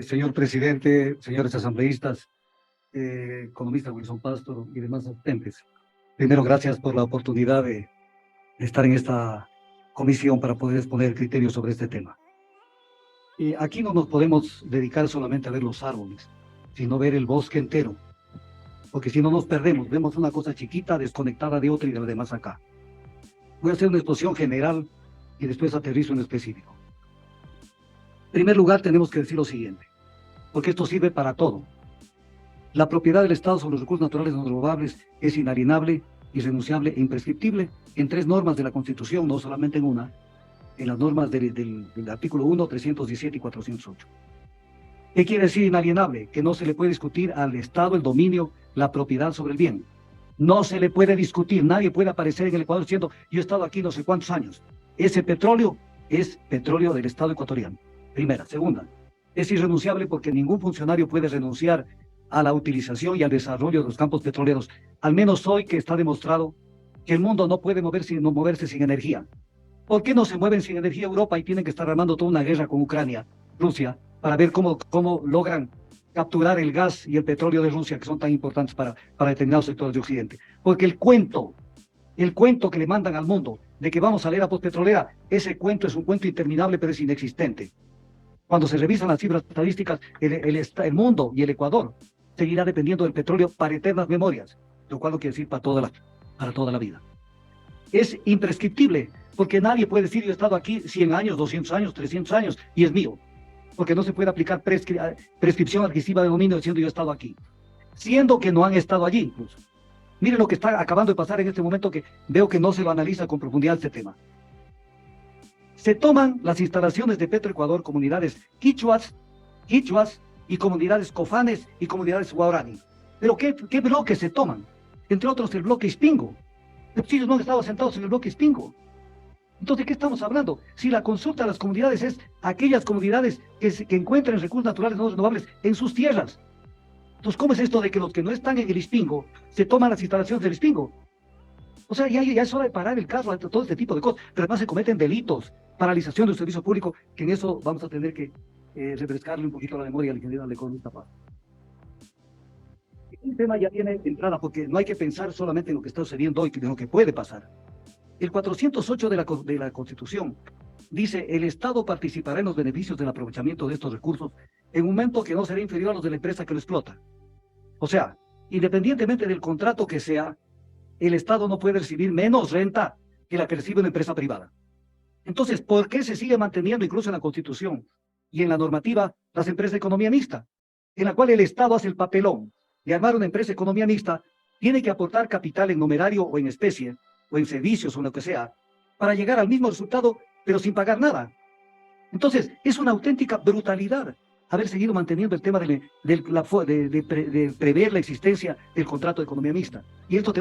Señor presidente, señores asambleístas, economista Wilson Pastor y demás asistentes. Primero, gracias por la oportunidad de estar en esta comisión para poder exponer criterios sobre este tema. Aquí no nos podemos dedicar solamente a ver los árboles, sino ver el bosque entero, porque si no nos perdemos, vemos una cosa chiquita desconectada de otra y de la demás acá. Voy a hacer una exposición general y después aterrizo en específico. En primer lugar, tenemos que decir lo siguiente, porque esto sirve para todo. La propiedad del Estado sobre los recursos naturales no renovables es inalienable, irrenunciable e imprescriptible en 3 normas de la Constitución, no solamente en una, en las normas del artículo 1, 317 y 408. ¿Qué quiere decir inalienable? Que no se le puede discutir al Estado el dominio, la propiedad sobre el bien. No se le puede discutir, nadie puede aparecer en el Ecuador diciendo, yo he estado aquí no sé cuántos años. Ese petróleo es petróleo del Estado ecuatoriano. Primera. Segunda, es irrenunciable porque ningún funcionario puede renunciar a la utilización y al desarrollo de los campos petroleros, al menos hoy que está demostrado que el mundo no puede moverse sin energía. ¿Por qué no se mueven sin energía Europa y tienen que estar armando toda una guerra con Ucrania, Rusia, para ver cómo logran capturar el gas y el petróleo de Rusia, que son tan importantes para determinados sectores de Occidente? Porque el cuento que le mandan al mundo de que vamos a la era postpetrolera, ese cuento es un cuento interminable, pero es inexistente. Cuando se revisan las cifras estadísticas, el mundo y el Ecuador seguirá dependiendo del petróleo para eternas memorias, lo cual no quiere decir para toda la vida. Es imprescriptible, porque nadie puede decir yo he estado aquí 100 años, 200 años, 300 años y es mío, porque no se puede aplicar prescripción adquisiva de dominio diciendo yo he estado aquí, siendo que no han estado allí incluso. Miren lo que está acabando de pasar en este momento, que veo que no se lo analiza con profundidad este tema. Se toman las instalaciones de Petroecuador, comunidades quichuas y comunidades cofanes y comunidades guaraní. ¿Pero qué bloques se toman? Entre otros el bloque Ispingo. Los ellos no han estado sentados en el bloque Ispingo. Entonces, ¿qué estamos hablando? Si la consulta a las comunidades es aquellas comunidades que encuentran recursos naturales no renovables en sus tierras. Entonces, ¿cómo es esto de que los que no están en el Ispingo se toman las instalaciones del Ispingo? O sea, ya es hora de parar el carro, todo este tipo de cosas. Pero además se cometen delitos, paralización del servicio público, que en eso vamos a tener que refrescarle un poquito la memoria al ingeniero al economista Paz. El tema ya tiene entrada, porque no hay que pensar solamente en lo que está sucediendo hoy, sino en lo que puede pasar. El 408 de la Constitución dice, el Estado participará en los beneficios del aprovechamiento de estos recursos en un momento que no será inferior a los de la empresa que lo explota. O sea, independientemente del contrato que sea, el Estado no puede recibir menos renta que la que recibe una empresa privada. Entonces, ¿por qué se sigue manteniendo incluso en la Constitución y en la normativa las empresas de economía mixta, en la cual el Estado hace el papelón de armar una empresa de economía mixta, tiene que aportar capital en numerario o en especie, o en servicios o en lo que sea, para llegar al mismo resultado, pero sin pagar nada? Entonces, es una auténtica brutalidad haber seguido manteniendo el tema de prever la existencia del contrato de economía mixta. Y esto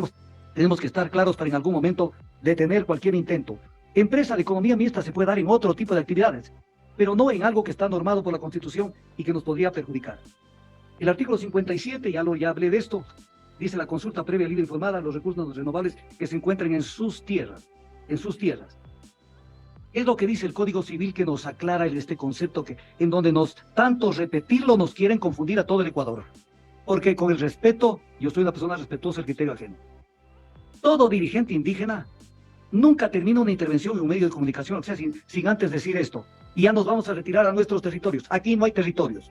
tenemos que estar claros para en algún momento detener cualquier intento. Empresa de economía mixta se puede dar en otro tipo de actividades, pero no en algo que está normado por la Constitución y que nos podría perjudicar. El artículo 57, ya hablé de esto, dice la consulta previa libre informada a los recursos renovables que se encuentren en sus tierras. Es lo que dice el Código Civil, que nos aclara este concepto en donde tanto repetirlo nos quieren confundir a todo el Ecuador. Porque con el respeto, yo soy una persona respetuosa del criterio ajeno. Todo dirigente indígena nunca termina una intervención en un medio de comunicación, o sea, sin antes decir esto, y ya nos vamos a retirar a nuestros territorios. Aquí no hay territorios,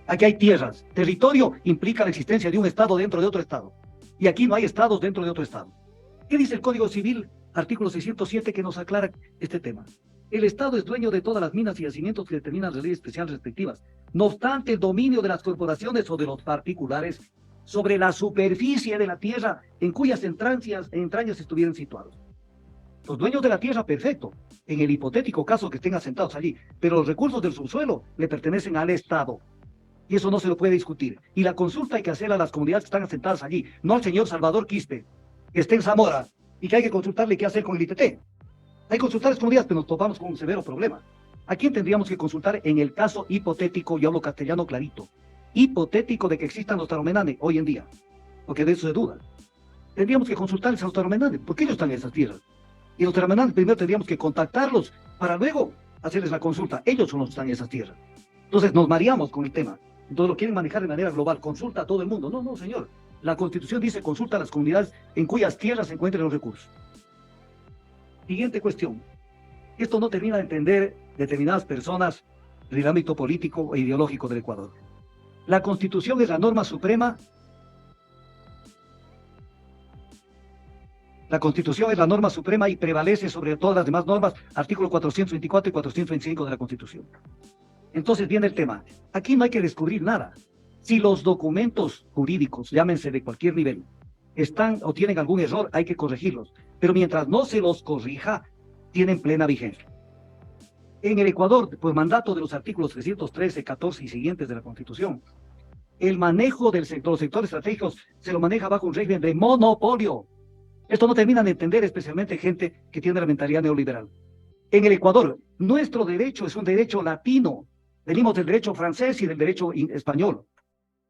aquí hay tierras. Territorio implica la existencia de un Estado dentro de otro Estado, y aquí no hay Estados dentro de otro Estado. ¿Qué dice el Código Civil? Artículo 607, que nos aclara este tema. El Estado es dueño de todas las minas y yacimientos que determinan las leyes especiales respectivas. No obstante, el dominio de las corporaciones o de los particulares sobre la superficie de la tierra en cuyas entrañas estuvieran situados. Los dueños de la tierra, perfecto, en el hipotético caso que estén asentados allí, pero los recursos del subsuelo le pertenecen al Estado. Y eso no se lo puede discutir. Y la consulta hay que hacerla a las comunidades que están asentadas allí, no al señor Salvador Quispe, que está en Zamora, y que hay que consultarle qué hacer con el ITT. Hay que consultar a las comunidades, pero nos topamos con un severo problema. ¿A quién tendríamos que consultar en el caso hipotético? Yo hablo castellano clarito. Hipotético de que existan los taromenane hoy en día, porque de eso se duda. Tendríamos que consultarles a los taromenane, porque ellos están en esas tierras. Y los taromenane primero tendríamos que contactarlos para luego hacerles la consulta. Ellos son los que están en esas tierras. Entonces nos mareamos con el tema. Entonces lo quieren manejar de manera global. Consulta a todo el mundo. No, no, señor. La Constitución dice consulta a las comunidades en cuyas tierras se encuentren los recursos. Siguiente cuestión. Esto no termina de entender determinadas personas del ámbito político e ideológico del Ecuador. La Constitución es la norma suprema. La Constitución es la norma suprema y prevalece sobre todas las demás normas, artículos 424 y 425 de la Constitución. Entonces viene el tema. Aquí no hay que descubrir nada. Si los documentos jurídicos, llámense de cualquier nivel, están o tienen algún error, hay que corregirlos. Pero mientras no se los corrija, tienen plena vigencia. En el Ecuador, por mandato de los artículos 313, 14 y siguientes de la Constitución, el manejo del sector, los sectores estratégicos se lo maneja bajo un régimen de monopolio. Esto no terminan de entender, especialmente gente que tiene la mentalidad neoliberal. En el Ecuador, nuestro derecho es un derecho latino. Venimos del derecho francés y del derecho español.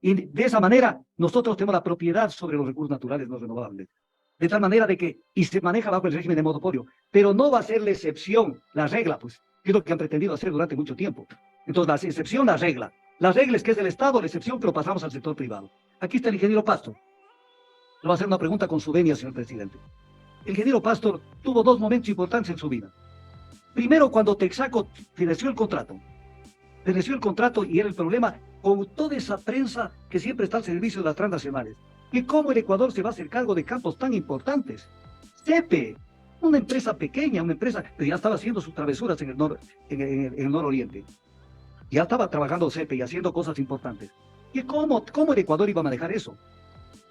Y de esa manera, nosotros tenemos la propiedad sobre los recursos naturales no renovables. De tal manera de que, y se maneja bajo el régimen de monopolio, pero no va a ser la excepción, la regla, pues, que es lo que han pretendido hacer durante mucho tiempo. Entonces, la excepción, la regla. La regla es que es del Estado, la excepción que lo pasamos al sector privado. Aquí está el ingeniero Pastor. Le va a hacer una pregunta con su venia, señor presidente. El ingeniero Pastor tuvo dos momentos importantes en su vida. Primero, cuando Texaco financió el contrato. Financió el contrato y era el problema con toda esa prensa que siempre está al servicio de las transnacionales. Y cómo el Ecuador se va a hacer cargo de campos tan importantes. CEPE, una empresa pequeña, una empresa que ya estaba haciendo sus travesuras en el nororiente. Ya estaba trabajando CEPE y haciendo cosas importantes. ¿Y cómo el Ecuador iba a manejar eso?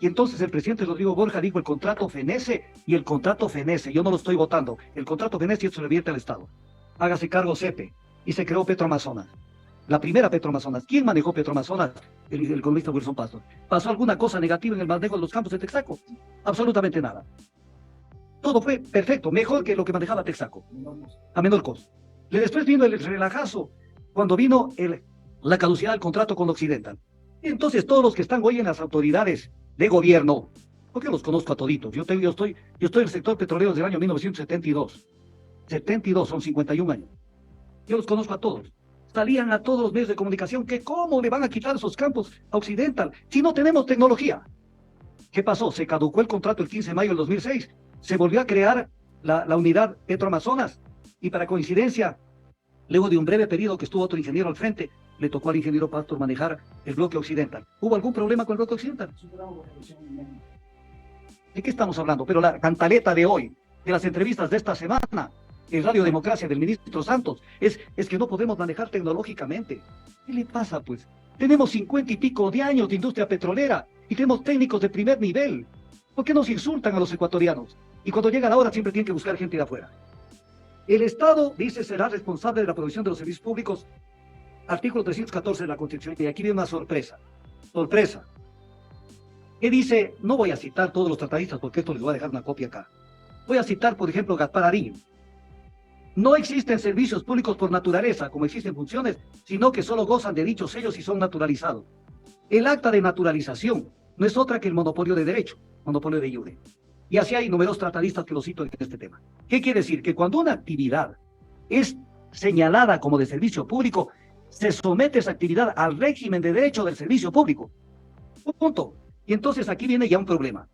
Y entonces el presidente Rodrigo Borja dijo el contrato fenece y el contrato fenece. Yo no lo estoy votando. El contrato fenece y esto se revierte al Estado. Hágase cargo CEPE. Y se creó Petroamazonas. La primera Petroamazonas. ¿Quién manejó Petroamazonas? El economista Wilson Pastor. ¿Pasó alguna cosa negativa en el manejo de los campos de Texaco? Absolutamente nada. Todo fue perfecto, mejor que lo que manejaba Texaco, a menor costo. Después vino el relajazo, cuando vino la caducidad del contrato con Occidental. Y entonces todos los que están hoy en las autoridades de gobierno, porque yo los conozco a toditos, yo estoy en el sector petrolero desde el año 1972. 72, son 51 años. Yo los conozco a todos. Salían a todos los medios de comunicación que cómo le van a quitar esos campos a Occidental si no tenemos tecnología. ¿Qué pasó? Se caducó el contrato el 15 de mayo del 2006. Se volvió a crear la unidad Petroamazonas y para coincidencia, luego de un breve periodo que estuvo otro ingeniero al frente, le tocó al ingeniero Pastor manejar el bloque occidental. ¿Hubo algún problema con el bloque occidental? ¿De qué estamos hablando? Pero la cantaleta de hoy, de las entrevistas de esta semana, en Radio Democracia del ministro Santos, es que no podemos manejar tecnológicamente. ¿Qué le pasa, pues? Tenemos 50 y pico de años de industria petrolera y tenemos técnicos de primer nivel. ¿Por qué nos insultan a los ecuatorianos? Y cuando llega la hora siempre tienen que buscar gente de afuera. El Estado, dice, será responsable de la provisión de los servicios públicos. Artículo 314 de la Constitución. Y aquí viene una sorpresa. Sorpresa. ¿Qué dice? No voy a citar todos los tratadistas porque esto les voy a dejar una copia acá. Voy a citar, por ejemplo, Gaspar Ariño. No existen servicios públicos por naturaleza, como existen funciones, sino que solo gozan de dichos sellos y son naturalizados. El acta de naturalización no es otra que el monopolio de derecho, monopolio de iure. Y así hay numerosos tratadistas que lo cito en este tema. ¿Qué quiere decir? Que cuando una actividad es señalada como de servicio público, se somete esa actividad al régimen de derecho del servicio público. Punto. Y entonces aquí viene ya un problema.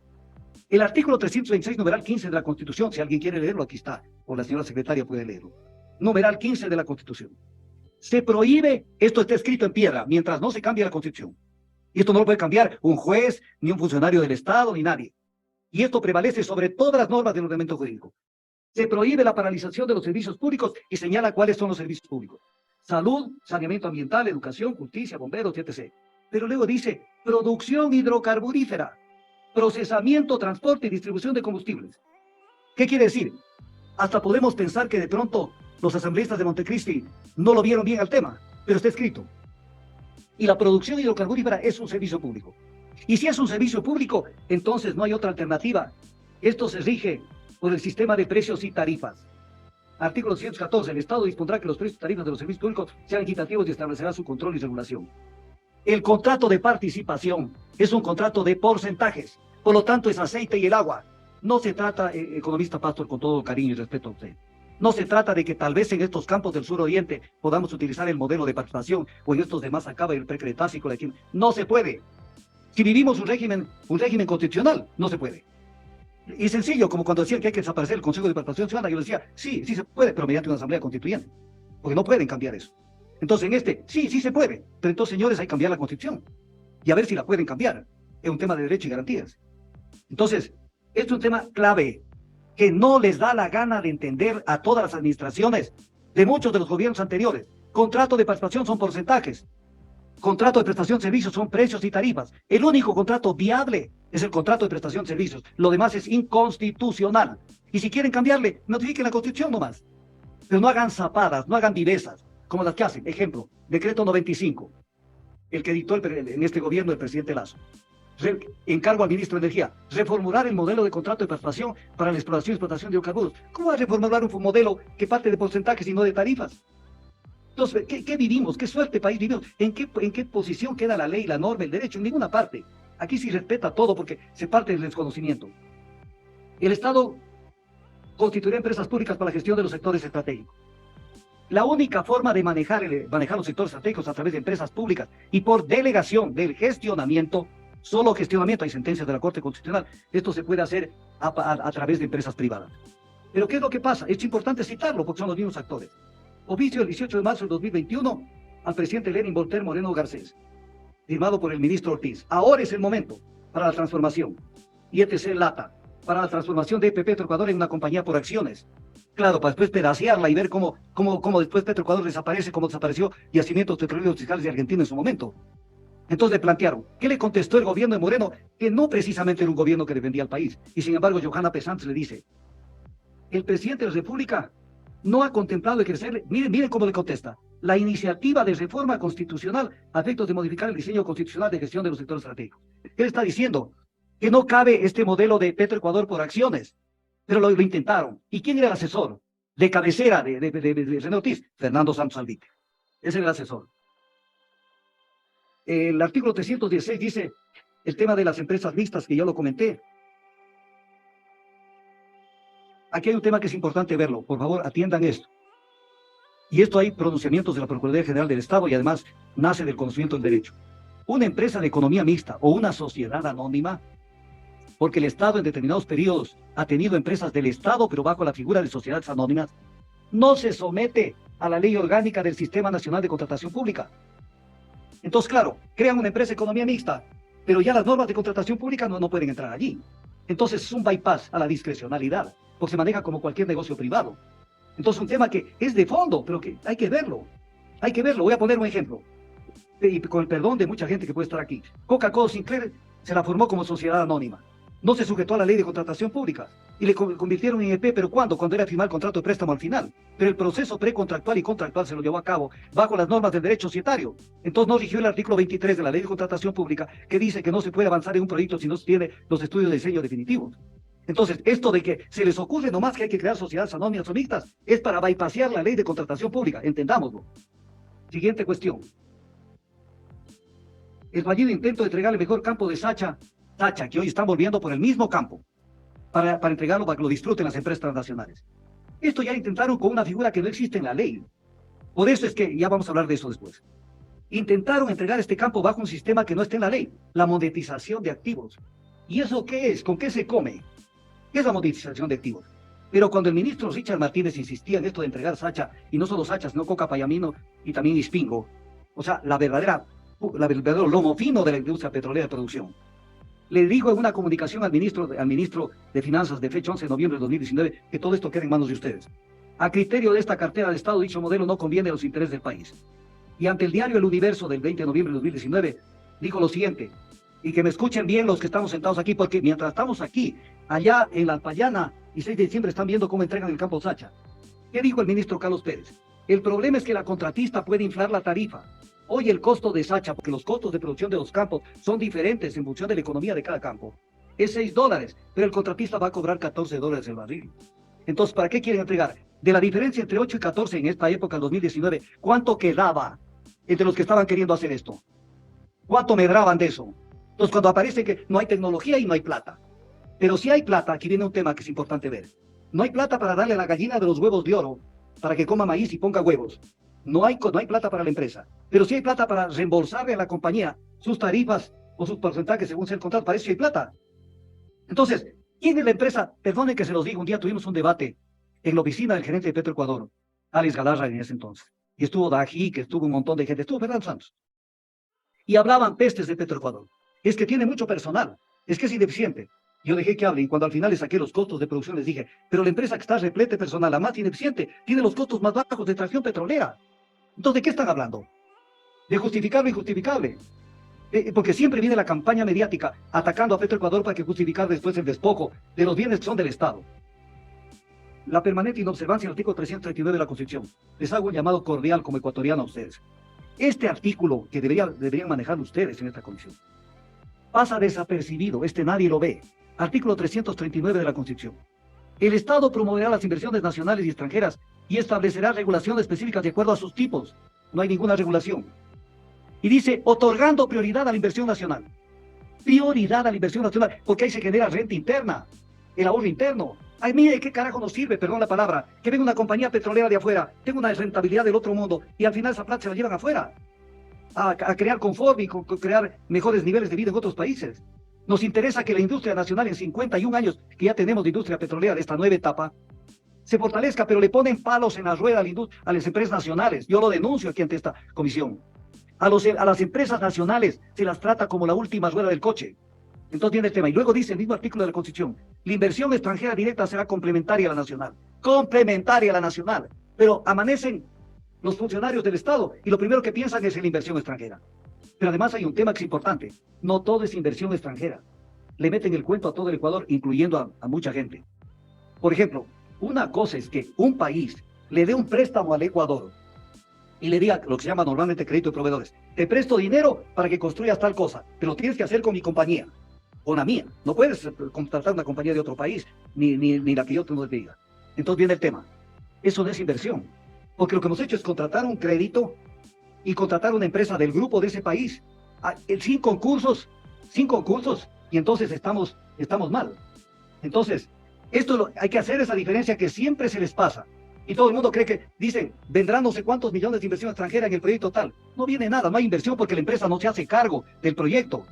El artículo 326, numeral 15 de la Constitución, si alguien quiere leerlo, aquí está, o la señora secretaria puede leerlo. Numeral 15 de la Constitución. Se prohíbe, esto está escrito en piedra, mientras no se cambie la Constitución. Y esto no lo puede cambiar un juez, ni un funcionario del Estado, ni nadie. Y esto prevalece sobre todas las normas del ordenamiento jurídico. Se prohíbe la paralización de los servicios públicos y señala cuáles son los servicios públicos. Salud, saneamiento ambiental, educación, justicia, bomberos, etc. Pero luego dice, producción hidrocarburífera, procesamiento, transporte y distribución de combustibles. ¿Qué quiere decir? Hasta podemos pensar que de pronto los asambleístas de Montecristi no lo vieron bien al tema, pero está escrito. Y la producción hidrocarburífera es un servicio público. Y si es un servicio público, entonces no hay otra alternativa. Esto se rige por el sistema de precios y tarifas. Artículo 214. El Estado dispondrá que los precios y tarifas de los servicios públicos sean equitativos y establecerá su control y regulación. El contrato de participación es un contrato de porcentajes. Por lo tanto, es aceite y el agua. No se trata, economista Pastor, con todo cariño y respeto a usted, No se trata de que tal vez en estos campos del suroriente podamos utilizar el modelo de participación o en estos demás acaba el Precretácico. No se puede. Si vivimos un régimen constitucional, no se puede. Y sencillo, como cuando decían que hay que desaparecer el Consejo de Participación Ciudadana, yo decía, sí, sí se puede, pero mediante una asamblea constituyente, porque no pueden cambiar eso. Entonces en este, sí, sí se puede, pero entonces señores hay que cambiar la Constitución y a ver si la pueden cambiar. Es un tema de derecho y garantías. Entonces, es un tema clave que no les da la gana de entender a todas las administraciones de muchos de los gobiernos anteriores. Contrato de participación son porcentajes. Contrato de prestación de servicios son precios y tarifas. El único contrato viable es el contrato de prestación de servicios. Lo demás es inconstitucional. Y si quieren cambiarle, notifiquen la Constitución nomás. Pero no hagan zapadas, no hagan vivezas, como las que hacen. Ejemplo, decreto 95, el que dictó en este gobierno el presidente Lazo. Encargo al ministro de Energía, reformular el modelo de contrato de participación para la exploración y explotación de hidrocarburos. ¿Cómo va a reformular un modelo que parte de porcentajes y no de tarifas? Entonces, ¿qué vivimos? ¿Qué suerte país vivimos? ¿En qué posición queda la ley, la norma, el derecho? En ninguna parte. Aquí sí respeta todo porque se parte del desconocimiento. El Estado constituirá empresas públicas para la gestión de los sectores estratégicos. La única forma de manejar los sectores estratégicos a través de empresas públicas y por delegación del gestionamiento, solo gestionamiento, hay sentencias de la Corte Constitucional, esto se puede hacer a través de empresas privadas. Pero ¿qué es lo que pasa? Es importante citarlo porque son los mismos actores. Oficio del 18 de marzo del 2021 al presidente Lenin Voltaire Moreno Garcés, firmado por el ministro Ortiz. Ahora es el momento para la transformación. Y ETC Lata, para la transformación de Petroecuador en una compañía por acciones. Claro, para después pedacearla y ver cómo después Petroecuador desaparece, como desapareció Yacimientos Petroleros Fiscales de Argentina en su momento. Entonces le plantearon, ¿qué le contestó el gobierno de Moreno? Que no precisamente era un gobierno que defendía al país. Y sin embargo, Johanna Pesantz le dice, el presidente de la República no ha contemplado ejercer, miren cómo le contesta, la iniciativa de reforma constitucional a efectos de modificar el diseño constitucional de gestión de los sectores estratégicos. Él está diciendo que no cabe este modelo de Petroecuador por acciones, pero lo intentaron. ¿Y quién era el asesor de cabecera de René Ortiz? Fernando Santos Albique. Ese era el asesor. El artículo 316 dice el tema de las empresas mixtas, que ya lo comenté. Aquí hay un tema que es importante verlo. Por favor, atiendan esto. Y esto hay pronunciamientos de la Procuraduría General del Estado y además nace del conocimiento del derecho. Una empresa de economía mixta o una sociedad anónima, porque el Estado en determinados periodos ha tenido empresas del Estado, pero bajo la figura de sociedades anónimas, no se somete a la ley orgánica del Sistema Nacional de Contratación Pública. Entonces, claro, crean una empresa de economía mixta, pero ya las normas de contratación pública no pueden entrar allí. Entonces es un bypass a la discrecionalidad, porque se maneja como cualquier negocio privado. Entonces un tema que es de fondo, pero que hay que verlo. Hay que verlo. Voy a poner un ejemplo. Y con el perdón de mucha gente que puede estar aquí. Coca-Cola Sinclair se la formó como sociedad anónima. No se sujetó a la ley de contratación pública. Y le convirtieron en EP, pero ¿cuándo? Cuando era firmar el contrato de préstamo al final. Pero el proceso precontractual y contractual se lo llevó a cabo bajo las normas del derecho societario. Entonces no rigió el artículo 23 de la ley de contratación pública que dice que no se puede avanzar en un proyecto si no se tiene los estudios de diseño definitivos. Entonces, esto de que se les ocurre nomás que hay que crear sociedades anónimas o mixtas es para bypassear la ley de contratación pública, entendámoslo. Siguiente cuestión. El fallido intento de entregar el mejor campo de Sacha, que hoy están volviendo por el mismo campo, para entregarlo para que lo disfruten las empresas transnacionales. Esto ya intentaron con una figura que no existe en la ley. Por eso es que, ya vamos a hablar de eso después. Intentaron entregar este campo bajo un sistema que no está en la ley, la monetización de activos. ¿Y eso qué es? ¿Con qué se come? ¿Qué es la monetización de activos? Pero cuando el ministro Richard Martínez insistía en esto de entregar Sacha, y no solo Sacha, sino Coca Payamino y también Ispingo, o sea, el verdadero lomo fino de la industria petrolera de producción, le dijo en una comunicación al ministro de Finanzas de fecha 11 de noviembre de 2019 que todo esto queda en manos de ustedes. A criterio de esta cartera de Estado, dicho modelo no conviene a los intereses del país. Y ante el diario El Universo del 20 de noviembre de 2019, dijo lo siguiente, y que me escuchen bien los que estamos sentados aquí, porque mientras estamos aquí, allá en la Alpayana y 6 de diciembre están viendo cómo entregan el campo Sacha. ¿Qué dijo el ministro Carlos Pérez? El problema es que la contratista puede inflar la tarifa. Hoy el costo de Sacha, porque los costos de producción de los campos son diferentes en función de la economía de cada campo, es $6, pero el contratista va a cobrar $14 el barril. Entonces, ¿para qué quieren entregar? De la diferencia entre 8 y 14 en esta época, el 2019, ¿cuánto quedaba entre los que estaban queriendo hacer esto? ¿Cuánto medraban de eso? Entonces, cuando aparece que no hay tecnología y no hay plata. Pero si hay plata, aquí viene un tema que es importante ver. No hay plata para darle a la gallina de los huevos de oro para que coma maíz y ponga huevos. No hay plata para la empresa. Pero sí hay plata para reembolsarle a la compañía sus tarifas o sus porcentajes según sea el contrato. Para eso sí hay plata. Entonces, ¿quién es la empresa? Perdonen que se los diga, un día tuvimos un debate en la oficina del gerente de Petroecuador, Alex Galarra en ese entonces. Y estuvo Dají, que estuvo un montón de gente, estuvo Fernando Santos. Y hablaban pestes de Petroecuador. Es que tiene mucho personal, es que es ineficiente. Yo dejé que hablen y cuando al final les saqué los costos de producción les dije, pero la empresa que está repleta de personal, la más ineficiente, tiene los costos más bajos de extracción petrolera. Entonces, ¿de qué están hablando? De justificar lo injustificable. Porque siempre viene la campaña mediática atacando a Petroecuador para que justificar después el despojo de los bienes que son del Estado. La permanente inobservancia del artículo 339 de la Constitución. Les hago un llamado cordial como ecuatoriano a ustedes. Este artículo que deberían manejar ustedes en esta comisión pasa desapercibido, nadie lo ve. Artículo 339 de la Constitución. El Estado promoverá las inversiones nacionales y extranjeras y establecerá regulaciones específicas de acuerdo a sus tipos. No hay ninguna regulación. Y dice, otorgando prioridad a la inversión nacional. Prioridad a la inversión nacional, porque ahí se genera renta interna, el ahorro interno. Ay, mire, ¿qué carajo nos sirve, perdón la palabra, que venga una compañía petrolera de afuera, tenga una rentabilidad del otro mundo, y al final esa plata se la llevan afuera, a crear confort y crear mejores niveles de vida en otros países? Nos interesa que la industria nacional en 51 años que ya tenemos de industria petrolera de esta nueva etapa, se fortalezca, pero le ponen palos en la rueda a las empresas nacionales. Yo lo denuncio aquí ante esta comisión. A las empresas nacionales se las trata como la última rueda del coche. Entonces viene el tema. Y luego dice el mismo artículo de la Constitución, la inversión extranjera directa será complementaria a la nacional. Complementaria a la nacional. Pero amanecen los funcionarios del Estado y lo primero que piensan es en la inversión extranjera. Pero además hay un tema que es importante. No todo es inversión extranjera. Le meten el cuento a todo el Ecuador, incluyendo a mucha gente. Por ejemplo, una cosa es que un país le dé un préstamo al Ecuador y le diga lo que se llama normalmente crédito de proveedores. Te presto dinero para que construyas tal cosa, pero lo tienes que hacer con mi compañía, con la mía. No puedes contratar una compañía de otro país, ni la que yo te diga. Entonces viene el tema. Eso no es inversión, porque lo que hemos hecho es contratar un crédito y contratar una empresa del grupo de ese país sin concursos, y entonces estamos mal. Entonces, hay que hacer esa diferencia que siempre se les pasa. Y todo el mundo cree que, dicen, vendrán no sé cuántos millones de inversión extranjera en el proyecto tal. No viene nada, no hay inversión porque la empresa no se hace cargo del proyecto.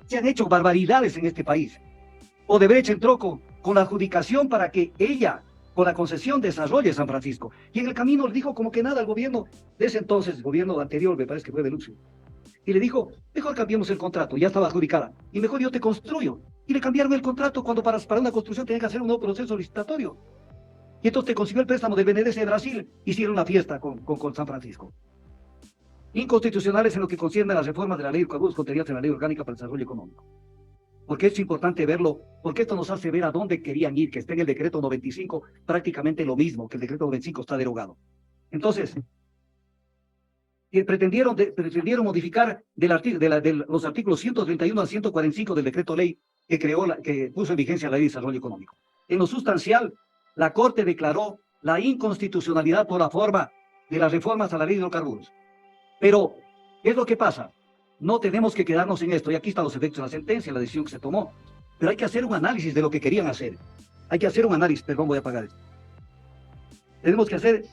Se han hecho barbaridades en este país. Odebrecht entró con la adjudicación para que ella, con la concesión, desarrolle San Francisco. Y en el camino le dijo como que nada al gobierno de ese entonces, el gobierno anterior, me parece que fue de Lucio. Y le dijo, mejor cambiemos el contrato, ya estaba adjudicada. Y mejor yo te construyo. Y le cambiaron el contrato cuando para una construcción tenían que hacer un nuevo proceso licitatorio. Y entonces te consiguió el préstamo del BNDES de Brasil, hicieron una fiesta con San Francisco. Inconstitucionales en lo que concierne a las reformas de la ley de hidrocarburos contenidas en la ley orgánica para el desarrollo económico. Porque es importante verlo, porque esto nos hace ver a dónde querían ir, que está en el decreto 95, prácticamente lo mismo, que el decreto 95 está derogado. Entonces, pretendieron modificar los artículos 131 a 145 del decreto ley que puso en vigencia la ley de desarrollo económico. En lo sustancial, la Corte declaró la inconstitucionalidad por la forma de las reformas a la ley de hidrocarburos. Pero, ¿qué es lo que pasa? No tenemos que quedarnos en esto, y aquí están los efectos de la sentencia, la decisión que se tomó. Pero hay que hacer un análisis de lo que querían hacer. Hay que hacer un análisis, perdón, voy a apagar esto. Tenemos que hacer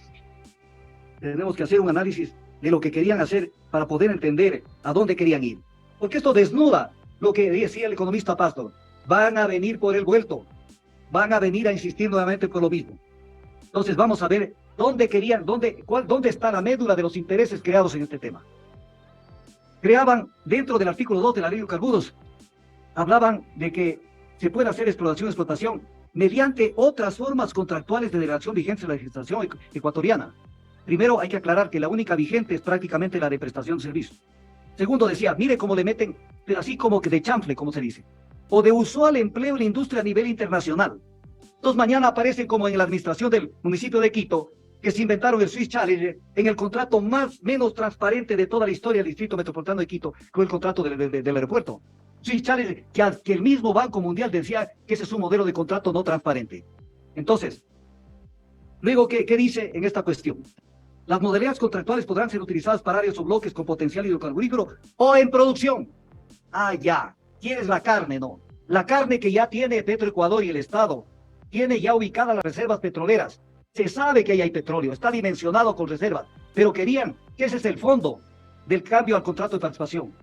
un análisis de lo que querían hacer para poder entender a dónde querían ir. Porque esto desnuda lo que decía el economista Pastor. Van a venir por el vuelto. Van a venir a insistir nuevamente por lo mismo. Entonces vamos a ver dónde está la médula de los intereses creados en este tema. Creaban, dentro del artículo 2 de la ley de hidrocarburos, hablaban de que se puede hacer explotación mediante otras formas contractuales de delegación vigentes en la legislación ecuatoriana. Primero, hay que aclarar que la única vigente es prácticamente la de prestación de servicios. Segundo, decía, mire cómo le meten, pero así como que de chanfle, como se dice, o de usual empleo en la industria a nivel internacional. Entonces mañana aparecen como en la administración del municipio de Quito, que se inventaron el Swiss Challenge en el contrato menos transparente de toda la historia del Distrito Metropolitano de Quito, con el contrato del aeropuerto. Swiss Challenge, que el mismo Banco Mundial decía que ese es un modelo de contrato no transparente. Entonces, luego, ¿qué dice en esta cuestión? Las modalidades contractuales podrán ser utilizadas para áreas o bloques con potencial hidrocarburífero o en producción. Ah, ya. ¿Quieres la carne? No. La carne que ya tiene Petroecuador y el Estado tiene ya ubicadas las reservas petroleras. Se sabe que ahí hay petróleo, está dimensionado con reservas, pero querían que ese es el fondo del cambio al contrato de participación.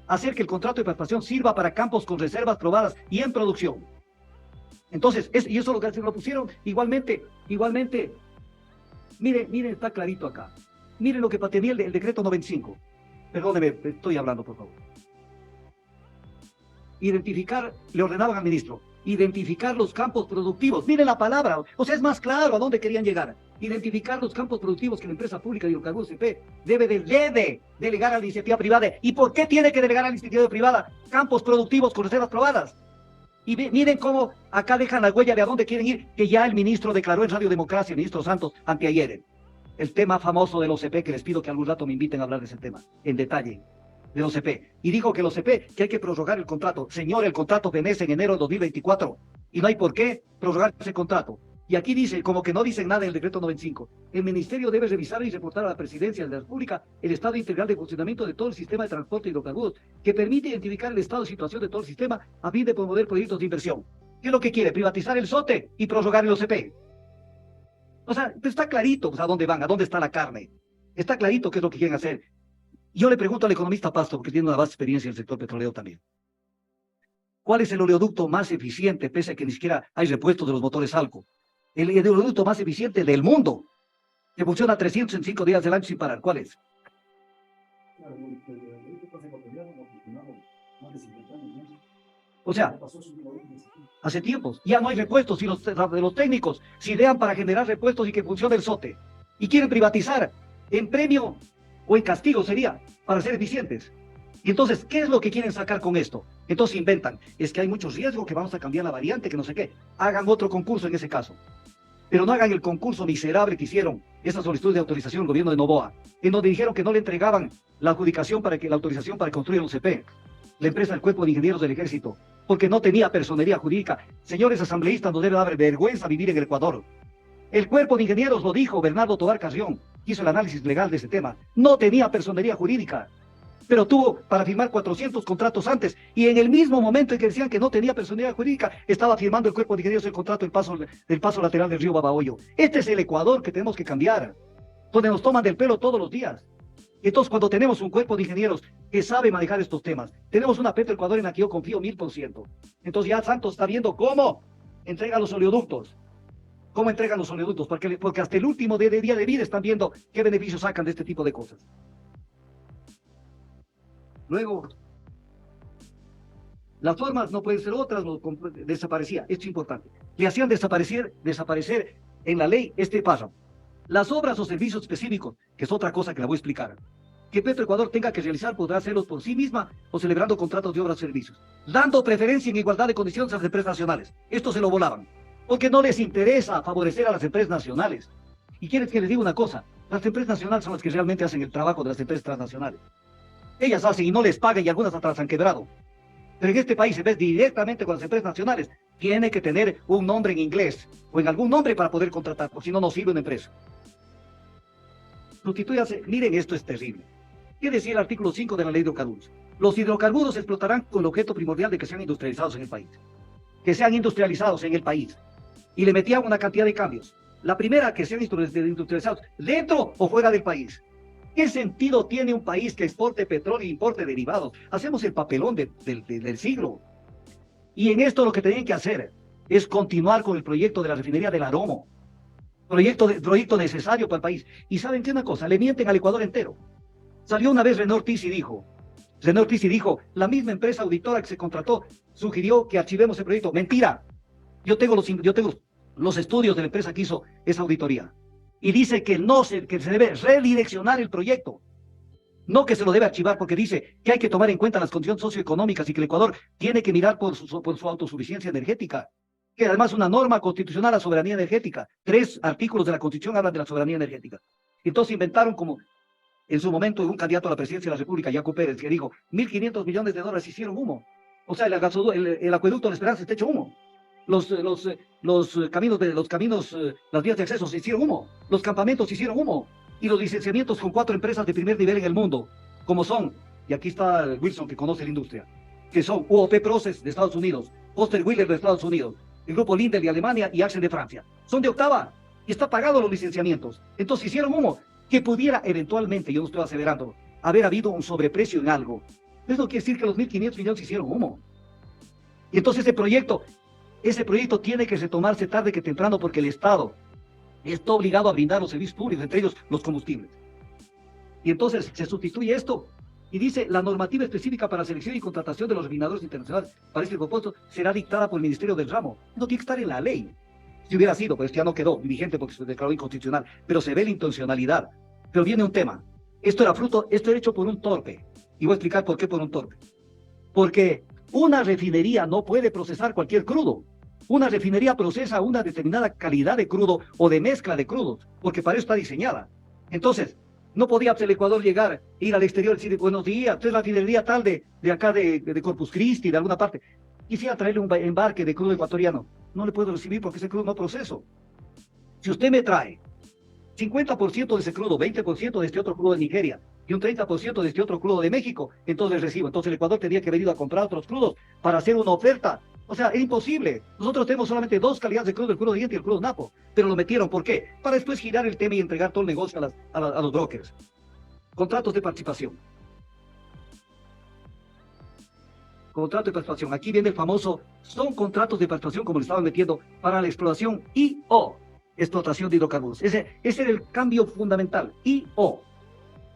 Hacer que el contrato de participación sirva para campos con reservas probadas y en producción. Entonces, y eso lo pusieron igualmente, miren, está clarito acá. Miren lo que tenía el decreto 95. Perdóneme, estoy hablando, por favor. Identificar, le ordenaban al ministro, identificar los campos productivos. Miren la palabra, o sea, es más claro a dónde querían llegar. Identificar los campos productivos que la empresa pública de hidrocarburos CP debe delegar a la iniciativa privada. ¿Y por qué tiene que delegar a la iniciativa privada? Campos productivos con reservas probadas. Y miren cómo acá dejan la huella de a dónde quieren ir, que ya el ministro declaró en Radio Democracia, el ministro Santos, anteayer. El tema famoso del OCP, que les pido que algún rato me inviten a hablar de ese tema, en detalle, del OCP. Y dijo que el OCP, que hay que prorrogar el contrato. Señor, el contrato vence en enero de 2024 y no hay por qué prorrogar ese contrato. Y aquí dice, como que no dicen nada en el decreto 95, el ministerio debe revisar y reportar a la presidencia de la República el estado integral de funcionamiento de todo el sistema de transporte de hidrocarburos, que permite identificar el estado de situación de todo el sistema a fin de promover proyectos de inversión. ¿Qué es lo que quiere? Privatizar el SOTE y prorrogar el OCP. O sea, está clarito pues, a dónde van, a dónde está la carne. Está clarito qué es lo que quieren hacer. Yo le pregunto al economista Pasto, porque tiene una vasta experiencia en el sector petrolero también. ¿Cuál es el oleoducto más eficiente, pese a que ni siquiera hay repuestos de los motores Alco? El oleoducto más eficiente del mundo, que funciona 305 días del año sin parar. ¿Cuál es? O sea, hace tiempos, ya no hay repuestos, y los técnicos se idean para generar repuestos y que funcione el SOTE. Y quieren privatizar en premio o en castigo sería, para ser eficientes. Y entonces, ¿qué es lo que quieren sacar con esto? Entonces inventan, es que hay mucho riesgo, que vamos a cambiar la variante, que no sé qué. Hagan otro concurso en ese caso. Pero no hagan el concurso miserable que hicieron esa solicitud de autorización del gobierno de Noboa, en donde dijeron que no le entregaban la adjudicación la autorización para construir un CP, la empresa del Cuerpo de Ingenieros del Ejército, porque no tenía personería jurídica. Señores asambleístas, nos debe dar vergüenza vivir en el Ecuador. El Cuerpo de Ingenieros lo dijo Bernardo Tobar Carrión, hizo el análisis legal de ese tema, no tenía personería jurídica, pero tuvo para firmar 400 contratos antes, y en el mismo momento en que decían que no tenía personalidad jurídica, estaba firmando el Cuerpo de Ingenieros el contrato del paso lateral del río Babahoyo. Este es el Ecuador que tenemos que cambiar, donde nos toman del pelo todos los días. Entonces, cuando tenemos un cuerpo de ingenieros que sabe manejar estos temas, tenemos una Petroecuador en la que yo confío 1000%. Entonces ya Santos está viendo cómo entregan los oleoductos. ¿Cómo entregan los oleoductos? Porque hasta el último día de vida están viendo qué beneficios sacan de este tipo de cosas. Luego, las formas no pueden ser otras, desaparecía, esto es importante. Le hacían desaparecer en la ley este párrafo. Las obras o servicios específicos, que es otra cosa que la voy a explicar, que Petroecuador tenga que realizar, podrá hacerlos por sí misma o celebrando contratos de obras o servicios, dando preferencia en igualdad de condiciones a las empresas nacionales. Esto se lo volaban, porque no les interesa favorecer a las empresas nacionales. Y quieren que les diga una cosa, las empresas nacionales son las que realmente hacen el trabajo de las empresas transnacionales. Ellas hacen y no les pagan y algunas hasta las han quebrado. Pero en este país se ve directamente con las empresas nacionales. Tiene que tener un nombre en inglés o en algún nombre para poder contratar, porque si no, no sirve una empresa. Sustituyase, miren, esto es terrible. ¿Qué decía el artículo 5 de la ley de hidrocarburos? Los hidrocarburos se explotarán con el objeto primordial de que sean industrializados en el país. Que sean industrializados en el país. Y le metían una cantidad de cambios. La primera, que sean industrializados dentro o fuera del país. ¿Qué sentido tiene un país que exporte petróleo e importe derivados? Hacemos el papelón del siglo. Y en esto lo que tenían que hacer es continuar con el proyecto de la refinería del Aromo. Proyecto necesario para el país. Y ¿saben qué una cosa? Le mienten al Ecuador entero. Salió una vez René Ortiz y dijo, la misma empresa auditora que se contrató sugirió que archivemos el proyecto. Mentira. Yo tengo los estudios de la empresa que hizo esa auditoría. Y dice que se debe redireccionar el proyecto. No que se lo debe archivar, porque dice que hay que tomar en cuenta las condiciones socioeconómicas y que el Ecuador tiene que mirar por su autosuficiencia energética. Que además una norma constitucional, la soberanía energética. 3 artículos de la Constitución hablan de la soberanía energética. Entonces inventaron como, en su momento, un candidato a la presidencia de la República, Yacu Pérez, que dijo, $1.500 millones hicieron humo. O sea, el acueducto de la Esperanza está hecho humo. Los caminos, las vías de acceso se hicieron humo. Los campamentos se hicieron humo. Y los licenciamientos con 4 empresas de primer nivel en el mundo, como son, y aquí está Wilson que conoce la industria, que son UOP Process de Estados Unidos, Foster Wheeler de Estados Unidos, el grupo Lindel de Alemania y Axel de Francia. Son de octava y está pagado los licenciamientos. Entonces hicieron humo que pudiera eventualmente, yo no estoy aseverando, haber habido un sobreprecio en algo. Eso quiere decir que los 1.500 millones hicieron humo. Y entonces ese proyecto tiene que retomarse tarde que temprano porque el Estado está obligado a brindar los servicios públicos, entre ellos los combustibles. Y entonces se sustituye esto y dice, la normativa específica para selección y contratación de los refinadores internacionales para este compuesto será dictada por el Ministerio del Ramo. No tiene que estar en la ley. Si hubiera sido, pues ya no quedó vigente porque se declaró inconstitucional, pero se ve la intencionalidad. Pero viene un tema. Esto era hecho por un torpe. Y voy a explicar por qué por un torpe. Porque una refinería no puede procesar cualquier crudo. Una refinería procesa una determinada calidad de crudo o de mezcla de crudos, porque para eso está diseñada. Entonces, no podía el Ecuador llegar, ir al exterior y decir, buenos días, usted es la refinería tal de acá de Corpus Christi, de alguna parte. Quisiera traerle un embarque de crudo ecuatoriano. No le puedo recibir porque ese crudo no proceso. Si usted me trae 50% de ese crudo, 20% de este otro crudo de Nigeria y un 30% de este otro crudo de México, entonces recibo. Entonces el Ecuador tendría que haber ido a comprar otros crudos para hacer una oferta. O sea, es imposible. Nosotros tenemos solamente dos calidades de crudo, el crudo de diente y el crudo napo. Pero lo metieron, ¿por qué? Para después girar el tema y entregar todo el negocio a los brokers. Contratos de participación. Contrato de participación. Aquí viene el famoso, son contratos de participación como le estaban metiendo para la exploración y o explotación de hidrocarburos. Ese era el cambio fundamental, y o.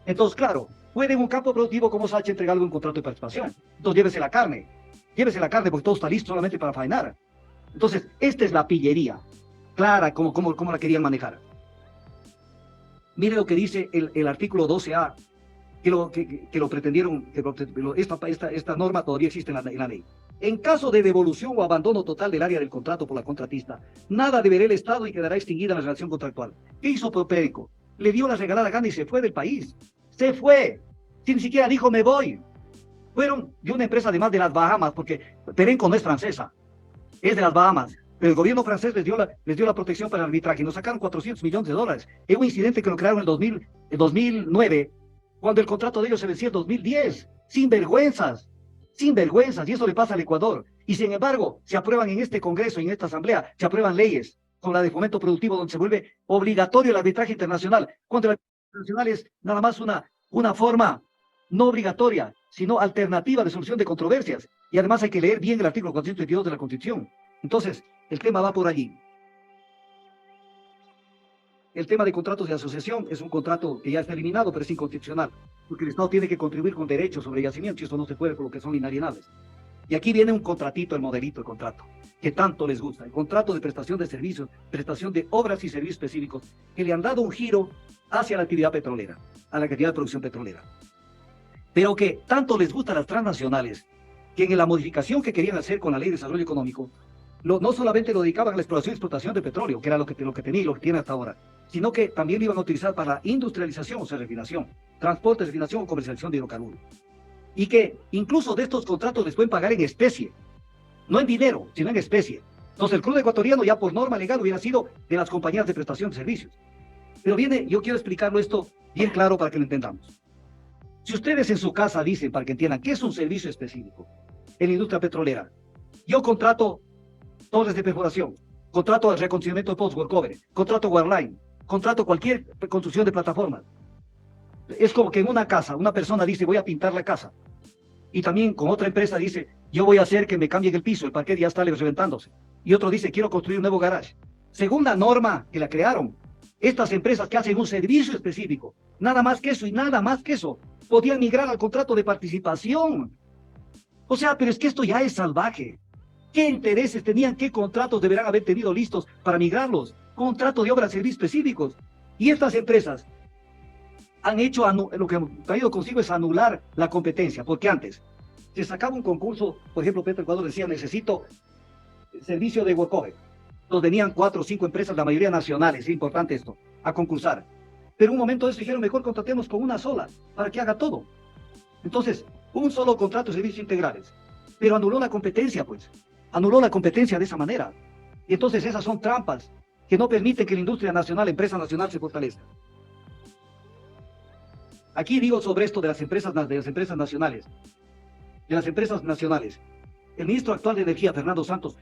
Entonces, claro, puede en un campo productivo como Sacha entregarle un contrato de participación. Entonces llévese la carne porque todo está listo solamente para faenar. Entonces, esta es la pillería clara como la querían manejar. Mire lo que dice el artículo 12A, que lo pretendieron, esta norma todavía existe en la ley. En caso de devolución o abandono total del área del contrato por la contratista, nada deberá el Estado y quedará extinguida la relación contractual. ¿Qué hizo Propérico? Le dio la regalada gana y se fue del país. Se fue. Sin ni siquiera dijo, me voy. Fueron de una empresa además de las Bahamas, porque Perenco no es francesa, es de las Bahamas. Pero el gobierno francés les dio la protección para el arbitraje y nos sacaron $400 millones. Es un incidente que lo crearon en el 2009, cuando el contrato de ellos se vencía en 2010. Sin vergüenzas, y eso le pasa al Ecuador. Y sin embargo, se aprueban en este Congreso y en esta Asamblea, se aprueban leyes con la de fomento productivo donde se vuelve obligatorio el arbitraje internacional, cuando el arbitraje internacional es nada más una forma no obligatoria, sino alternativa de solución de controversias. Y además hay que leer bien el artículo 422 de la Constitución. Entonces, el tema va por allí. El tema de contratos de asociación es un contrato que ya está eliminado, pero es inconstitucional, porque el Estado tiene que contribuir con derechos sobre yacimientos y esto no se puede por lo que son inalienables. Y aquí viene un contratito, el modelito de contrato, que tanto les gusta. El contrato de prestación de servicios, prestación de obras y servicios específicos, que le han dado un giro hacia la actividad petrolera, a la actividad de producción petrolera. Pero que tanto les gusta a las transnacionales, que en la modificación que querían hacer con la Ley de Desarrollo Económico, no solamente lo dedicaban a la exploración y explotación de petróleo, que era lo que tenía y lo que tiene hasta ahora, sino que también lo iban a utilizar para la industrialización, o sea, refinación, transporte, refinación o comercialización de hidrocarburos. Y que incluso de estos contratos les pueden pagar en especie, no en dinero, sino en especie. Entonces el crudo ecuatoriano ya por norma legal hubiera sido de las compañías de prestación de servicios. Pero yo quiero explicarlo esto bien claro para que lo entendamos. Si ustedes en su casa dicen, para que entiendan, ¿qué es un servicio específico en la industria petrolera? Yo contrato torres de perforación, contrato el reconocimiento de post-workover, contrato wireline, contrato cualquier construcción de plataformas. Es como que en una casa, una persona dice, voy a pintar la casa. Y también con otra empresa dice, yo voy a hacer que me cambien el piso, el parquet ya está reventándose. Y otro dice, quiero construir un nuevo garage. Según la norma que la crearon, estas empresas que hacen un servicio específico, nada más que eso y nada más que eso, podían migrar al contrato de participación. O sea, pero es que esto ya es salvaje. ¿Qué intereses tenían? ¿Qué contratos deberán haber tenido listos para migrarlos? Contratos de obras y servicios específicos. Y estas empresas han hecho, lo que han traído consigo es anular la competencia, porque antes se sacaba un concurso, por ejemplo, Petroecuador decía, necesito servicio de workover. Entonces venían 4 o 5 empresas, la mayoría nacionales, es importante esto, a concursar. Pero en un momento de eso dijeron, mejor contratemos con una sola, para que haga todo. Entonces, un solo contrato de servicios integrales. Pero anuló la competencia, pues. Anuló la competencia de esa manera. Y entonces esas son trampas que no permiten que la industria nacional, la empresa nacional se fortalezca. Aquí digo sobre esto de las empresas nacionales. El ministro actual de Energía, Fernando Santos,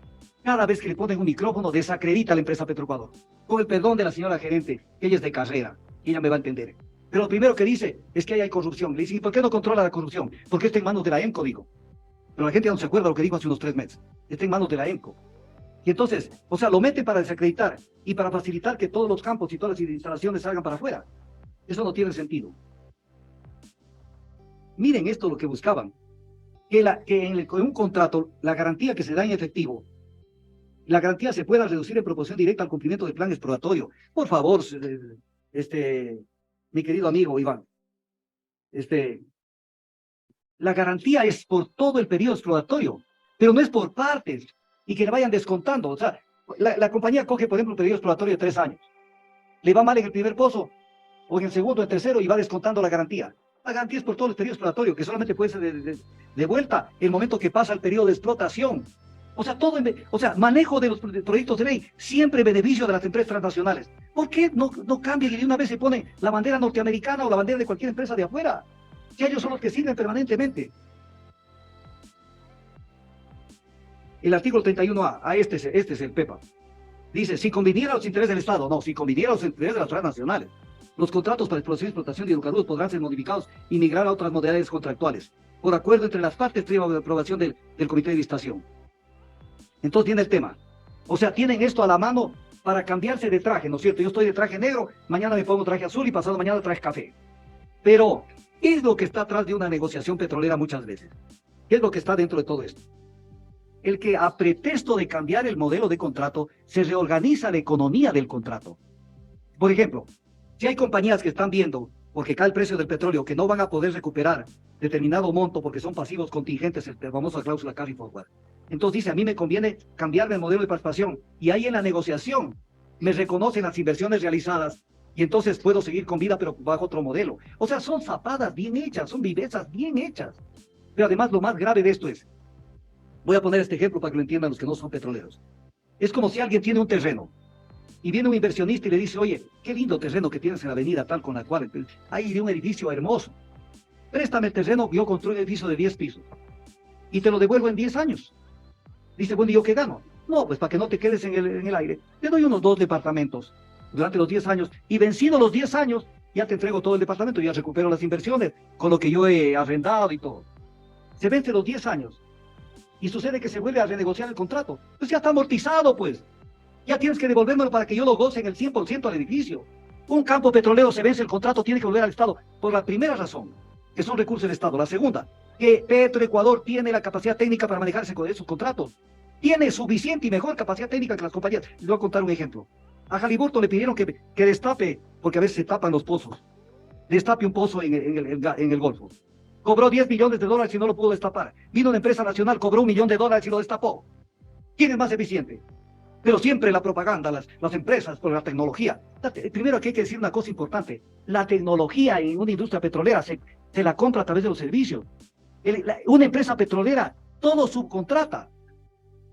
Cada vez que le ponen un micrófono, desacredita a la empresa Petroecuador. Con el perdón de la señora gerente, ella es de carrera, y ella me va a entender. Pero lo primero que dice es que ahí hay corrupción. Le dicen, ¿y por qué no controla la corrupción? Porque está en manos de la ENCO, digo. Pero la gente ya no se acuerda lo que dijo hace unos 3 meses. Está en manos de la ENCO. Y entonces, o sea, lo meten para desacreditar y para facilitar que todos los campos y todas las instalaciones salgan para afuera. Eso no tiene sentido. Miren esto lo que buscaban. Que en un contrato, la garantía que se da en efectivo, la garantía se pueda reducir en proporción directa al cumplimiento del plan exploratorio. Por favor, mi querido amigo Iván, la garantía es por todo el periodo exploratorio, pero no es por partes y que le vayan descontando. O sea, la compañía coge, por ejemplo, un periodo exploratorio de 3 años. Le va mal en el primer pozo, o en el segundo, o en el tercero, y va descontando la garantía. La garantía es por todo el periodo exploratorio, que solamente puede ser de vuelta el momento que pasa el periodo de explotación. O sea, manejo de los proyectos de ley, siempre en beneficio de las empresas transnacionales. ¿Por qué no cambian y de una vez se ponen la bandera norteamericana o la bandera de cualquier empresa de afuera? Que ellos son los que sirven permanentemente. El artículo 31A, este es el PEPA. Dice, si conviniera a los intereses del Estado, no, si conviniera a los intereses de las transnacionales, los contratos para exploración y explotación de hidrocarburos podrán ser modificados y migrar a otras modalidades contractuales, por acuerdo entre las partes previa de aprobación del Comité de Licitación. Entonces viene el tema. O sea, tienen esto a la mano para cambiarse de traje, ¿no es cierto? Yo estoy de traje negro, mañana me pongo traje azul y pasado mañana traje café. Pero, ¿qué es lo que está atrás de una negociación petrolera muchas veces? ¿Qué es lo que está dentro de todo esto? El que a pretexto de cambiar el modelo de contrato, se reorganiza la economía del contrato. Por ejemplo, si hay compañías que están viendo, porque cae el precio del petróleo, que no van a poder recuperar determinado monto porque son pasivos contingentes, la famosa cláusula carry forward. Entonces dice, a mí me conviene cambiarme el modelo de participación, y ahí en la negociación me reconocen las inversiones realizadas, y entonces puedo seguir con vida, pero bajo otro modelo. O sea, son zapadas bien hechas, son vivezas bien hechas. Pero además lo más grave de esto es, voy a poner este ejemplo para que lo entiendan los que no son petroleros. Es como si alguien tiene un terreno, y viene un inversionista y le dice, oye, qué lindo terreno que tienes en la avenida tal con la cual, hay de un edificio hermoso. Préstame el terreno, yo construyo un edificio de 10 pisos. Y te lo devuelvo en 10 años. Dice, bueno, ¿y yo qué gano? No, pues para que no te quedes en el aire, te doy unos 2 departamentos durante los 10 años, y vencidos los 10 años, ya te entrego todo el departamento, ya recupero las inversiones, con lo que yo he arrendado y todo. Se vence los 10 años, y sucede que se vuelve a renegociar el contrato. Pues ya está amortizado, pues. Ya tienes que devolvérmelo para que yo lo goce en el 100% al edificio. Un campo petrolero se vence el contrato, tiene que volver al Estado, por la primera razón, que son recursos del Estado. La segunda, que Petroecuador tiene la capacidad técnica para manejarse con esos contratos. Tiene suficiente y mejor capacidad técnica que las compañías. Les voy a contar un ejemplo. A Halliburton le pidieron que destape, porque a veces se tapan los pozos, destape un pozo en el Golfo. Cobró $10 millones y no lo pudo destapar. Vino una empresa nacional, cobró $1 millón y lo destapó. ¿Quién es más eficiente? Pero siempre la propaganda, las empresas, por la tecnología. Primero aquí hay que decir una cosa importante. La tecnología en una industria petrolera se la compra a través de los servicios. Una empresa petrolera todo subcontrata.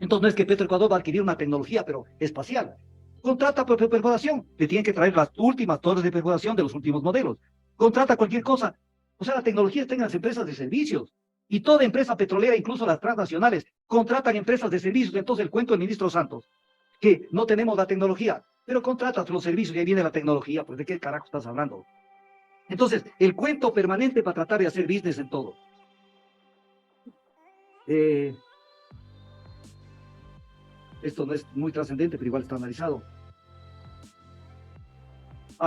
Entonces no es que Petroecuador va a adquirir una tecnología, pero espacial. Contrata por perforación. Le tienen que traer las últimas torres de perforación de los últimos modelos. Contrata cualquier cosa. O sea, la tecnología está en las empresas de servicios. Y toda empresa petrolera, incluso las transnacionales, contratan empresas de servicios. Entonces el cuento del ministro Santos, que no tenemos la tecnología, pero contratas los servicios y ahí viene la tecnología. Pues ¿de qué carajo estás hablando? Entonces, el cuento permanente para tratar de hacer business en todo. Esto no es muy trascendente, pero igual está analizado.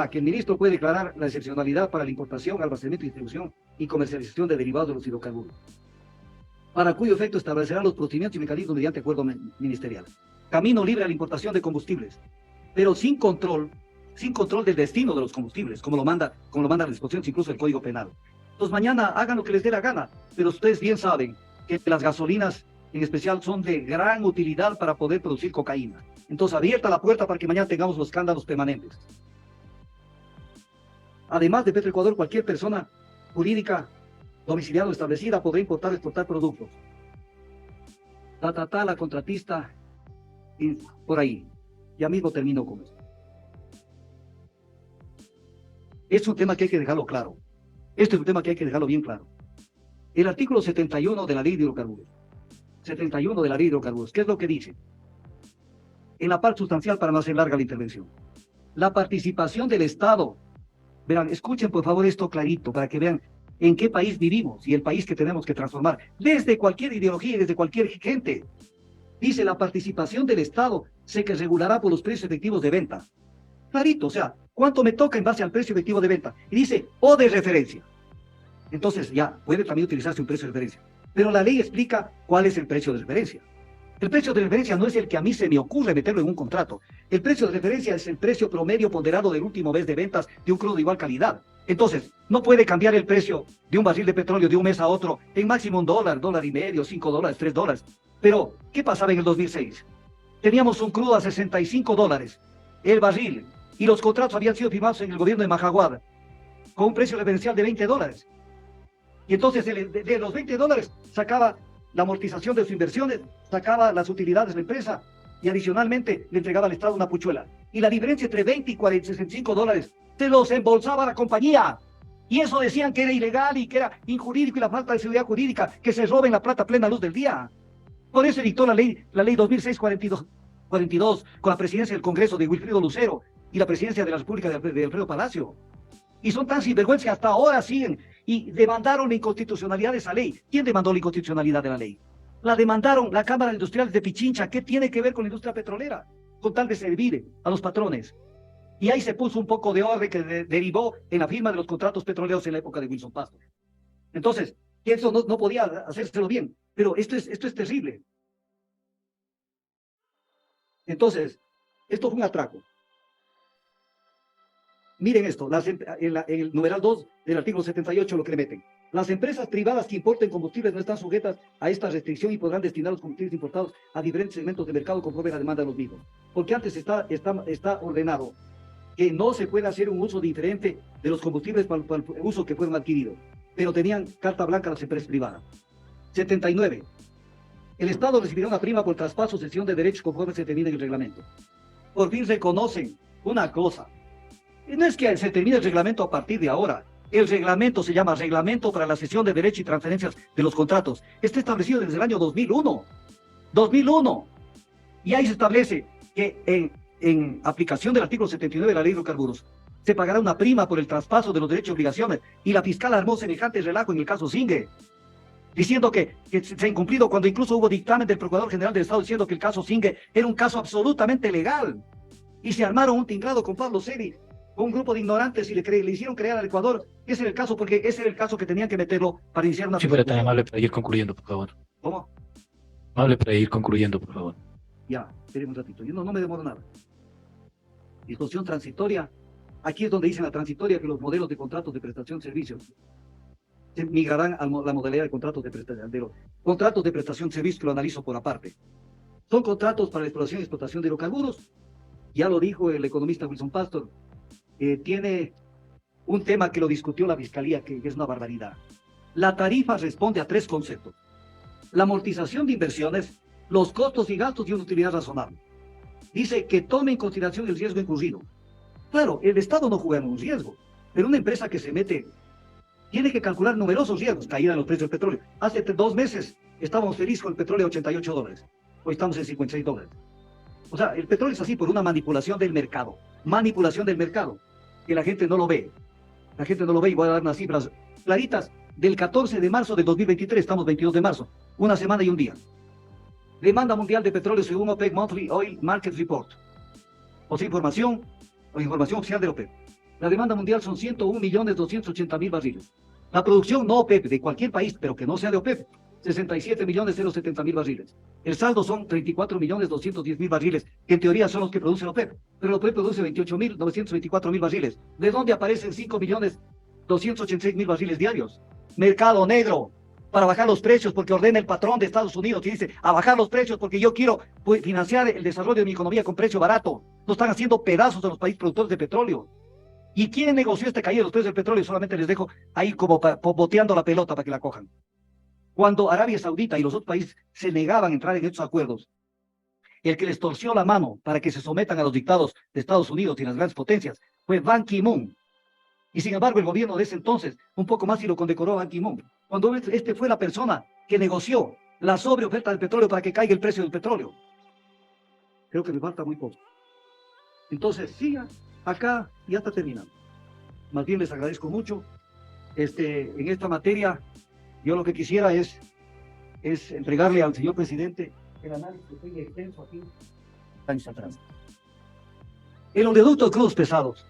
Que el ministro puede declarar la excepcionalidad para la importación, almacenamiento, distribución y comercialización de derivados de los hidrocarburos, para cuyo efecto establecerá los procedimientos y mecanismos mediante acuerdo ministerial. Camino libre a la importación de combustibles, pero sin control del destino de los combustibles, como lo manda la disposición, incluso el Código Penal. Entonces mañana hagan lo que les dé la gana, pero ustedes bien saben que las gasolinas en especial son de gran utilidad para poder producir cocaína. Entonces abierta la puerta para que mañana tengamos los escándalos permanentes. Además de Petroecuador, cualquier persona jurídica domiciliada o establecida podrá importar o exportar productos. La contratista, y por ahí. Ya mismo termino con esto. Es un tema que hay que dejarlo claro. Este es un tema que hay que dejarlo bien claro. El artículo 71 de la Ley de Hidrocarburos. 71 de la Ley de Hidrocarburos. ¿Qué es lo que dice? en la parte sustancial para no hacer larga la intervención. La participación del Estado. Verán, escuchen por favor esto clarito para que vean en qué país vivimos y el país que tenemos que transformar desde cualquier ideología y desde cualquier gente. Dice, la participación del Estado se que regulará por los precios efectivos de venta. Clarito, o sea, ¿cuánto me toca en base al precio efectivo de venta? Y dice, o de referencia. Entonces ya, puede también utilizarse un precio de referencia. Pero la ley explica cuál es el precio de referencia. El precio de referencia no es el que a mí se me ocurre meterlo en un contrato. El precio de referencia es el precio promedio ponderado del último mes de ventas de un crudo de igual calidad. Entonces, no puede cambiar el precio de un barril de petróleo de un mes a otro en máximo $1, $1.50, $5, $3. Pero, ¿qué pasaba en el 2006? Teníamos un crudo a $65 el barril y los contratos habían sido firmados en el gobierno de Majaguada con un precio referencial de $20. Y entonces de los $20 sacaba la amortización de sus inversiones, sacaba las utilidades de la empresa y adicionalmente le entregaba al Estado una puchuela. Y la diferencia entre 20 y 40, $65 se los embolsaba la compañía. Y eso decían que era ilegal y que era injurídico y la falta de seguridad jurídica, que se roben la plata a plena luz del día. Por eso dictó la ley 2006-42 con la presidencia del Congreso de Wilfrido Lucero y la presidencia de la República de Alfredo Palacio. Y son tan sinvergüenzas que hasta ahora siguen y demandaron la inconstitucionalidad de esa ley. ¿Quién demandó la inconstitucionalidad de la ley? La demandaron la Cámara Industrial de Pichincha. ¿Qué tiene que ver con la industria petrolera? Con tal de servir a los patrones. Y ahí se puso un poco de orden que derivó en la firma de los contratos petroleros en la época de Wilson Pastor. Entonces, eso no podía hacérselo bien. Pero esto es terrible. Entonces, esto fue un atraco. Miren esto, en el numeral 2 del artículo 78 lo que le meten. Las empresas privadas que importen combustibles no están sujetas a esta restricción y podrán destinar los combustibles importados a diferentes segmentos de mercado conforme a la demanda de los mismos. Porque antes está ordenado que no se puede hacer un uso diferente de los combustibles para el uso que fueron adquiridos. Pero tenían carta blanca las empresas privadas. 79. El Estado recibirá una prima por traspaso o cesión de derechos conforme se determina en el reglamento. Por fin reconocen una cosa. No es que se termine el reglamento a partir de ahora. El reglamento se llama Reglamento para la Cesión de Derechos y Transferencias de los Contratos. Está establecido desde el año 2001. 2001. Y ahí se establece que en aplicación del artículo 79 de la Ley de Hidrocarburos se pagará una prima por el traspaso de los derechos y obligaciones. Y la fiscal armó semejante relajo en el caso Singue, diciendo que se ha incumplido cuando incluso hubo dictamen del Procurador General del Estado diciendo que el caso Singue era un caso absolutamente legal. Y se armaron un tinglado con Pablo Celi, un grupo de ignorantes y le hicieron creer al Ecuador. Ese era el caso, porque ese era el caso que tenían que meterlo para iniciar una... Sí, fuera tan amable para ir concluyendo, por favor. ¿Cómo? Amable para ir concluyendo, por favor. Ya, espérenme un ratito. Yo no me demoro nada. Disposición transitoria. Aquí es donde dice la transitoria que los modelos de contratos de prestación de servicios se migrarán a la modalidad de contratos de prestación de servicios, que lo analizo por aparte. Son contratos para la exploración y explotación de hidrocarburos. Ya lo dijo el economista Wilson Pastor. Tiene un tema que lo discutió la Fiscalía, que es una barbaridad. La tarifa responde a 3 conceptos. La amortización de inversiones, los costos y gastos y una utilidad razonable. Dice que tome en consideración el riesgo incurrido. Claro, el Estado no juega en un riesgo, pero una empresa que se mete tiene que calcular numerosos riesgos. Caída en los precios del petróleo. Hace 2 meses estábamos felices con el petróleo a $88. Hoy estamos en $56. O sea, el petróleo es así por una manipulación del mercado. Manipulación del mercado, que la gente no lo ve. La gente no lo ve y voy a dar unas cifras claritas. Del 14 de marzo del 2023, estamos 22 de marzo, una semana y un día. Demanda mundial de petróleo según OPEC Monthly Oil Market Report. O sea, información oficial de OPEC. La demanda mundial son 101.280.000 barriles. La producción no OPEP, de cualquier país, pero que no sea de OPEP, 67.070.000 barriles. El saldo son 34.210.000 barriles, que en teoría son los que produce la OPEP. Pero la OPEP produce 28.924.000 barriles. ¿De dónde aparecen 5.286.000 barriles diarios? Mercado negro, para bajar los precios, porque ordena el patrón de Estados Unidos y dice, a bajar los precios porque yo quiero financiar el desarrollo de mi economía con precio barato. Lo están haciendo pedazos a los países productores de petróleo. ¿Y quién negoció esta caída de los precios del petróleo? Solamente les dejo ahí como boteando la pelota para que la cojan. Cuando Arabia Saudita y los otros países se negaban a entrar en estos acuerdos, el que les torció la mano para que se sometan a los dictados de Estados Unidos y las grandes potencias fue Ban Ki-moon. Y sin embargo, el gobierno de ese entonces, un poco más y lo condecoró Ban Ki-moon, cuando este fue la persona que negoció la sobreoferta del petróleo para que caiga el precio del petróleo. Creo que me falta muy poco. Entonces, siga, acá ya está terminando. Más bien les agradezco mucho. En esta materia, yo lo que quisiera es entregarle al señor presidente el análisis que tengo extenso aquí, años atrás. El oleoducto de crudos pesados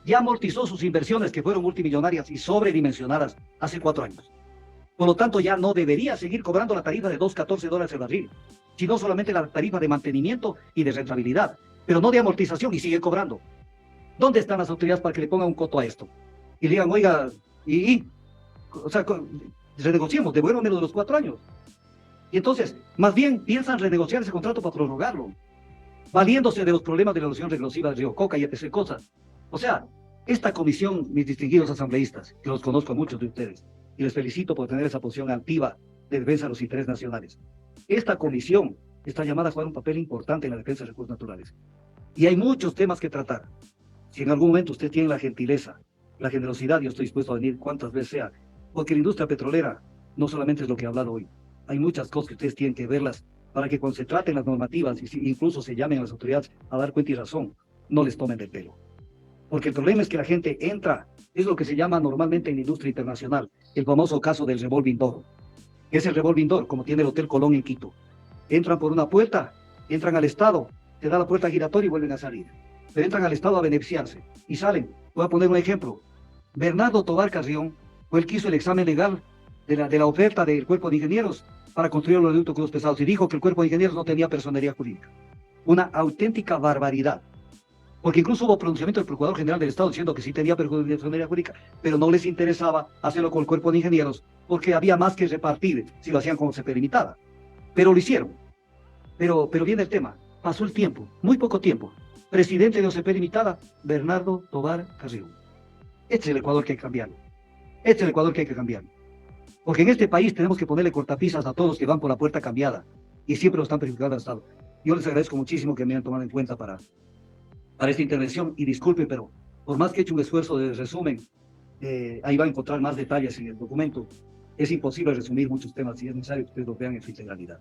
ya amortizó sus inversiones que fueron multimillonarias y sobredimensionadas hace 4 años. Por lo tanto, ya no debería seguir cobrando la tarifa de $2.14 el barril, sino solamente la tarifa de mantenimiento y de rentabilidad, pero no de amortización, y sigue cobrando. ¿Dónde están las autoridades para que le pongan un coto a esto? Y le digan, oiga, o sea, renegociemos, devuélvamelo de los 4 años. Y entonces, más bien piensan renegociar ese contrato para prorrogarlo, valiéndose de los problemas de la erosión regresiva del río Coca y etc. cosas. O sea, esta comisión, mis distinguidos asambleístas, que los conozco a muchos de ustedes, y les felicito por tener esa posición altiva de defensa de los intereses nacionales. Esta comisión está llamada a jugar un papel importante en la defensa de recursos naturales. Y hay muchos temas que tratar. Si en algún momento usted tiene la gentileza, la generosidad, yo estoy dispuesto a venir cuantas veces sea, porque la industria petrolera no solamente es lo que he hablado hoy. Hay muchas cosas que ustedes tienen que verlas para que cuando se traten las normativas, y incluso se llamen a las autoridades a dar cuenta y razón, no les tomen del pelo. Porque el problema es que la gente entra, es lo que se llama normalmente en la industria internacional, el famoso caso del revolving door. Es el revolving door, como tiene el Hotel Colón en Quito. Entran por una puerta, entran al Estado, te da la puerta giratoria y vuelven a salir. Pero entran al Estado a beneficiarse y salen. Voy a poner un ejemplo. Bernardo Tobar Carrión fue el que hizo el examen legal de la oferta del Cuerpo de Ingenieros para construir los oleoductos crudos pesados y dijo que el Cuerpo de Ingenieros no tenía personería jurídica. Una auténtica barbaridad. Porque incluso hubo pronunciamiento del Procurador General del Estado diciendo que sí tenía personería jurídica, pero no les interesaba hacerlo con el Cuerpo de Ingenieros porque había más que repartir si lo hacían como se permitaba. Pero lo hicieron. Pero viene el tema. Pasó el tiempo, muy poco tiempo. Presidente de OCP Limitada, Bernardo Tobar Carrión. Este es el Ecuador que hay que cambiarlo. Este es el Ecuador que hay que cambiarlo. Porque en este país tenemos que ponerle cortapisas a todos los que van por la puerta cambiada y siempre lo están perjudicando al Estado. Yo les agradezco muchísimo que me hayan tomado en cuenta para esta intervención y disculpen, pero por más que he hecho un esfuerzo de resumen, ahí va a encontrar más detalles en el documento. Es imposible resumir muchos temas y es necesario que ustedes lo vean en su integralidad.